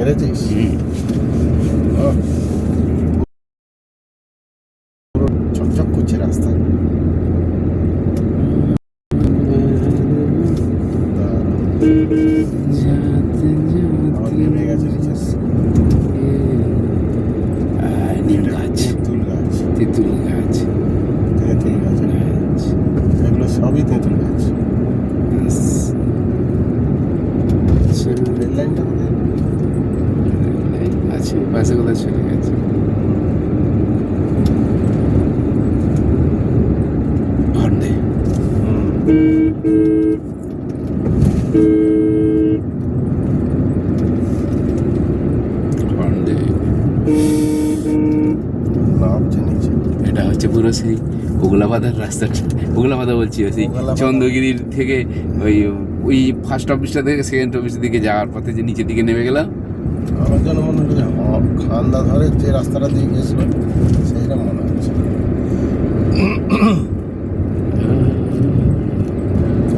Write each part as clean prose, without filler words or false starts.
মেরেছিস? পুরো চকচক করছে রাস্তা। আমার নেমে গেছে নিচে নিম গাছ, তেঁতুল গাছ। তেঁতুল গাছ, তেঁতুল গাছ, এগুলো সবই তেঁতুল গাছ। রেল লাইনটা কোথায় আছে পাশে কোথায় চলে গেছে। হর্নে হর্নে নামছে নিচে। এটা হচ্ছে পুরো সেই ওগলাবাদার রাস্তাটা, ওগলাবাদা বলছি সেই ওগলাবাদা। চন্দ্রগিরির থেকে ওই ওই ফার্স্ট অফিসটা থেকে সেকেন্ড অফিসের দিকে যাওয়ার পথে যে নিচের দিকে নেমে গেলাম। আমার যেন মনে হচ্ছে যে খান্দা ধরে যে রাস্তাটা দিয়ে গেছিল সেইটা মনে হচ্ছে।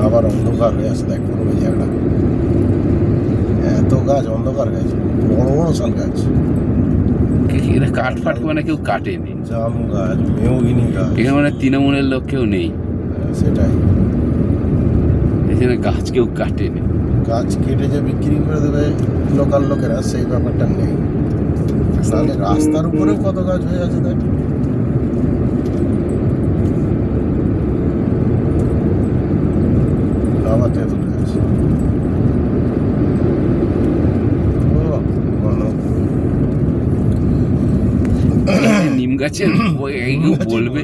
আবার অন্ধকার হয়ে আসে, দেখ পুরো ওই জায়গাটা এত গাছ, অন্ধকার গাছ, বড় বড় শাল গাছ। এটা কাঠ ফাট মানে কেউ কাটেনি, জাম গাছ, মেহগিনি গাছ। এখানে মানে তৃণমূলের লোক কেউ নেই, সেটাই, এখানে গাছ কেউ কাটেনি। গাছ কেটে যে বিক্রি করে দেবে লোকাল লোকেরা, সেই ব্যাপারটা নেই। তাহলে রাস্তার উপরেও কত গাছ হয়ে আছে দেখ। আবার তেঁতুল গাছ। নিম গাছের কেউ বলবে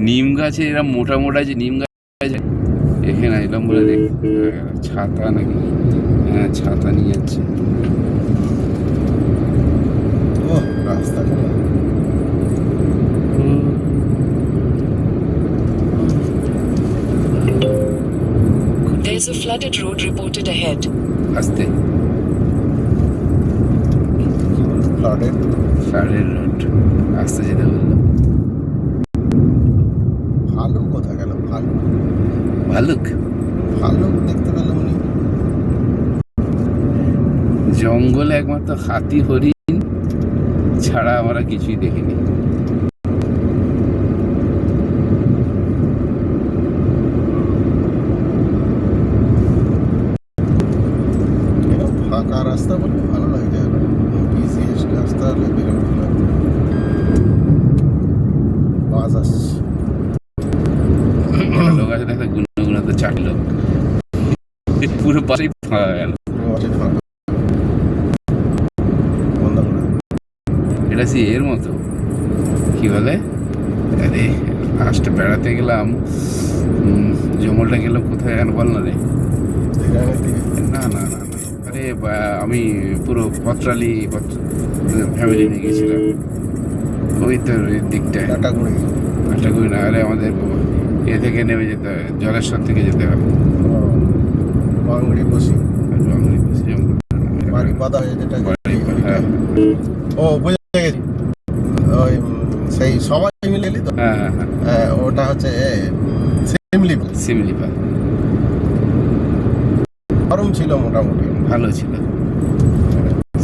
নিম গাছে এরা মোটা মোটা যে নিম গাছ এখানে এলাম বলে দেখ ছাতা নাকি, হ্যাঁ ছাতা নিয়ে যাচ্ছে। ও রাস্তা There's a flooded road reported ahead. আস্তে ফ্লাডেড রোড, আস্তে যেতে বললো। ভালুক কোথায় গেল? ভালুক, ভালুক ভালুক দেখতে পেলাম নি। জঙ্গলে একমাত্র হাতি হরিণ ছাড়া আমরা কিছুই দেখিনি। এরকম ফাঁকা রাস্তা বলে ভালো লাগে জায়গাটা। বিজিএস রাস্তা হলে বিরক্ত লাগে। বাস আসছে। একটা লোক আছে দেখতে গুনো গুনোতে চাটলো, পুরো পাশেই ফাঁকা গেল। বাসে ফাঁকা বন্ধ করে দেবে। এটা সে এর মতো কি বলে, আরে লাস্টে বেড়াতে গেলাম, জঙ্গলটা গেলাম কোথায় আর বল না রে। এখানের দিকে না না না না, আরে আমি পুরো পত্রালি ফ্যামিলি নিয়ে গেছিলাম, ওই তো ওই দিকটায় কাটাগুড়ি। একটা করি না, আরে আমাদের এ থেকে নেমে যেতে হবে, জলেশ্বর থেকে যেতে হবে। বাংড়ি বসি জঙ্গল বাড়ি বাঁধা হয়ে যেটা। হ্যাঁ ও বুঝে গেছি, ওই সেই সবাই মিলে এলি তো। হ্যাঁ হ্যাঁ হ্যাঁ, হ্যাঁ, ওটা হচ্ছে সিমলিপাল। সিমলিপাল গরম ছিল মোটামুটি, ভালো ছিল।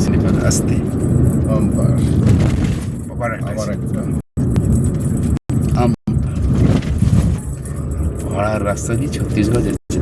সিমলিপাল আসতে বাম্পার। আবার আবার একটা ভাড়ার রাস্তা কি ছত্তিশগড় যাচ্ছে।